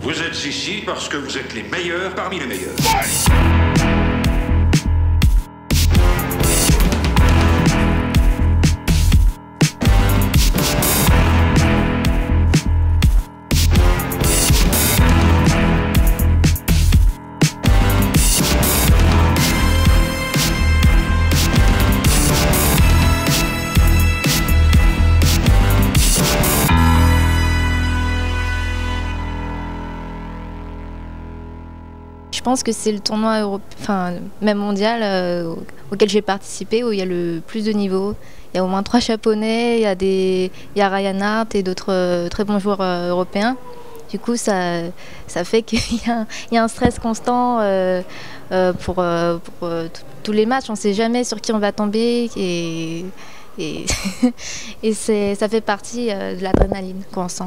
Vous êtes ici parce que vous êtes les meilleurs parmi les meilleurs. Je pense que c'est le tournoi même mondial auquel j'ai participé, où il y a le plus de niveaux. Il y a au moins 3 Japonais, il y a Ryan Hart et d'autres très bons joueurs européens. Du coup, ça fait qu'il y a un stress constant pour tous les matchs. On ne sait jamais sur qui on va tomber et ça fait partie de l'adrénaline qu'on sent.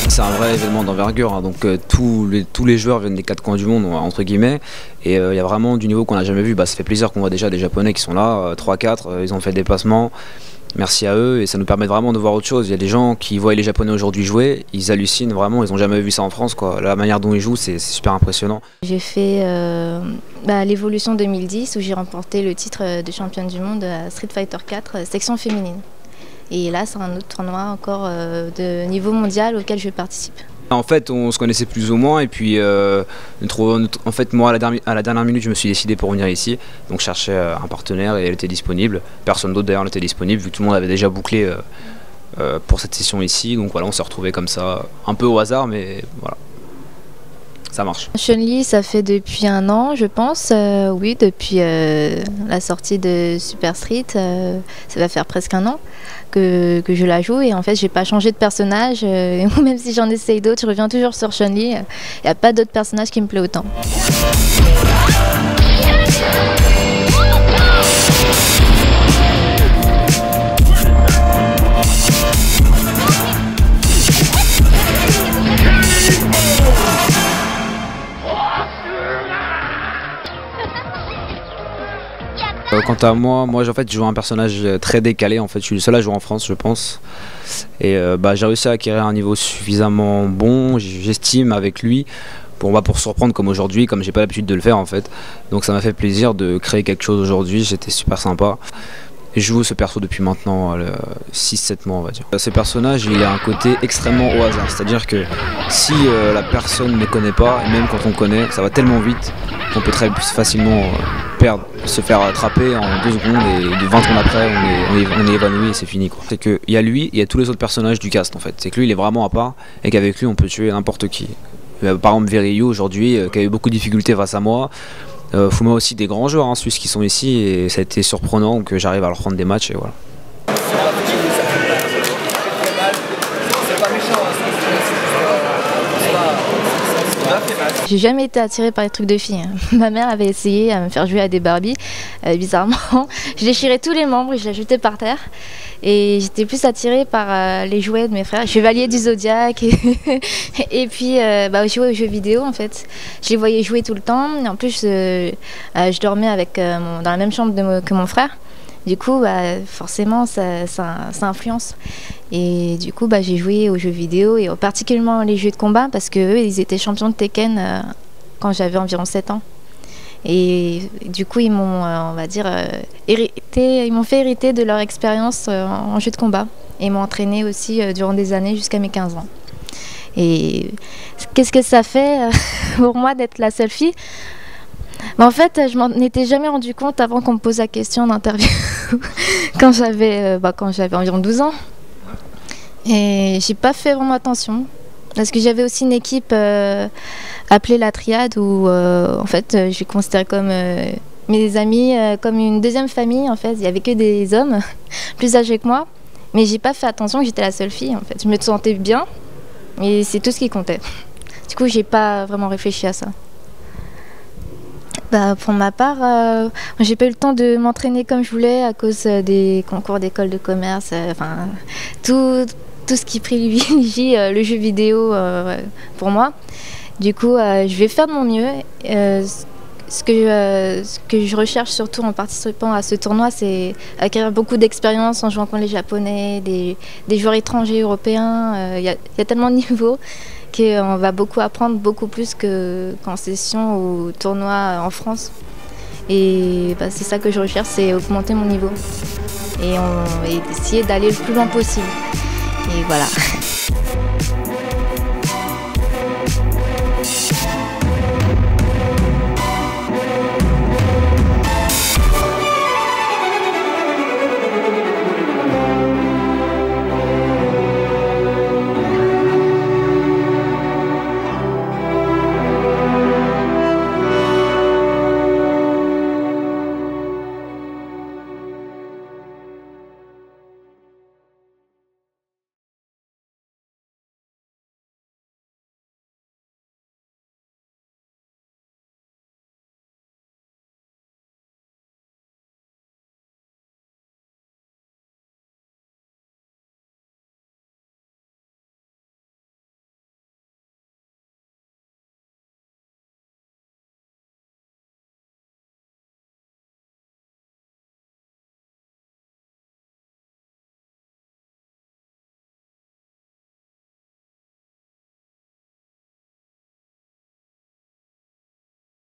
C'est un vrai événement d'envergure, hein. Donc tous les joueurs viennent des 4 coins du monde, entre guillemets, et il y a vraiment du niveau qu'on n'a jamais vu. Ça fait plaisir qu'on voit déjà des Japonais qui sont là, 3-4, ils ont fait le déplacement, merci à eux, et ça nous permet vraiment de voir autre chose. Il y a des gens qui voient les Japonais aujourd'hui jouer, ils hallucinent vraiment, ils n'ont jamais vu ça en France, quoi. La manière dont ils jouent, c'est super impressionnant. J'ai fait l'évolution 2010 où j'ai remporté le titre de championne du monde à Street Fighter 4 section féminine. Et là, c'est un autre tournoi encore de niveau mondial auquel je participe. En fait, on se connaissait plus ou moins, et puis en fait, moi, à la dernière minute, je me suis décidé pour venir ici. Donc, je cherchais un partenaire et elle était disponible. Personne d'autre d'ailleurs n'était disponible, vu que tout le monde avait déjà bouclé pour cette session ici. Donc voilà, on s'est retrouvés comme ça, un peu au hasard, mais voilà. Ça marche. Chun-Li, ça fait depuis 1 an, je pense. Oui, depuis la sortie de Super Street, ça va faire presque 1 an que je la joue. Et en fait, j'ai pas changé de personnage. Même si j'en essaye d'autres, je reviens toujours sur Chun-Li. Il n'y a pas d'autres personnages qui me plaît autant. Quant à moi, en fait, je joue un personnage très décalé. En fait, je suis le seul à jouer en France, je pense. Et j'ai réussi à acquérir un niveau suffisamment bon, j'estime, avec lui, pour surprendre comme aujourd'hui, comme j'ai pas l'habitude de le faire en fait. Donc ça m'a fait plaisir de créer quelque chose aujourd'hui, c'était super sympa. Et je joue ce perso depuis maintenant 6-7 mois, on va dire. Ce personnage, il a un côté extrêmement au hasard, c'est-à-dire que si la personne ne connaît pas, et même quand on connaît, ça va tellement vite qu'on peut très facilement se faire attraper en 2 secondes, et 20 secondes après, on est évanoui et c'est fini, quoi. C'est qu'il y a lui, il y a tous les autres personnages du cast en fait. C'est que lui, il est vraiment à part, et qu'avec lui, on peut tuer n'importe qui. Par exemple, Veryu aujourd'hui, qui a eu beaucoup de difficultés face à moi. Fuma aussi, des grands joueurs suisses qui sont ici, et ça a été surprenant que j'arrive à leur prendre des matchs, et voilà. J'ai jamais été attirée par les trucs de filles. Ma mère avait essayé à me faire jouer à des Barbie. Bizarrement, je déchirais tous les membres et je les jetais par terre. Et j'étais plus attirée par les jouets de mes frères, Chevalier du Zodiac et puis jouer aux jeux vidéo en fait. Je les voyais jouer tout le temps. Et en plus, je dormais dans la même chambre que mon frère. Du coup, forcément, ça influence. Et du coup, j'ai joué aux jeux vidéo et particulièrement les jeux de combat parce qu'eux, ils étaient champions de Tekken quand j'avais environ 7 ans. Et du coup, ils m'ont, on va dire, ils m'ont fait hériter de leur expérience en jeu de combat. Et ils m'ont entraîné aussi durant des années jusqu'à mes 15 ans. Et qu'est-ce que ça fait pour moi d'être la seule fille ? En fait, je m'en étais jamais rendu compte avant qu'on me pose la question en interview quand j'avais environ 12 ans. Et j'ai pas fait vraiment attention parce que j'avais aussi une équipe appelée la Triade où en fait je les considérais comme mes amis, comme une deuxième famille en fait. Il y avait que des hommes plus âgés que moi, mais j'ai pas fait attention que j'étais la seule fille en fait. Je me sentais bien, mais c'est tout ce qui comptait. Du coup, j'ai pas vraiment réfléchi à ça. Pour ma part, j'ai pas eu le temps de m'entraîner comme je voulais à cause des concours d'école de commerce. Tous tout ce qui privilégie le jeu vidéo pour moi. Du coup, je vais faire de mon mieux. Ce que je recherche surtout en participant à ce tournoi, c'est acquérir beaucoup d'expérience en jouant contre les Japonais, des joueurs étrangers, européens. Il y a tellement de niveaux qu'on va beaucoup apprendre, beaucoup plus qu'en session ou tournoi en France. Et c'est ça que je recherche, c'est augmenter mon niveau et essayer d'aller le plus loin possible. Et voilà.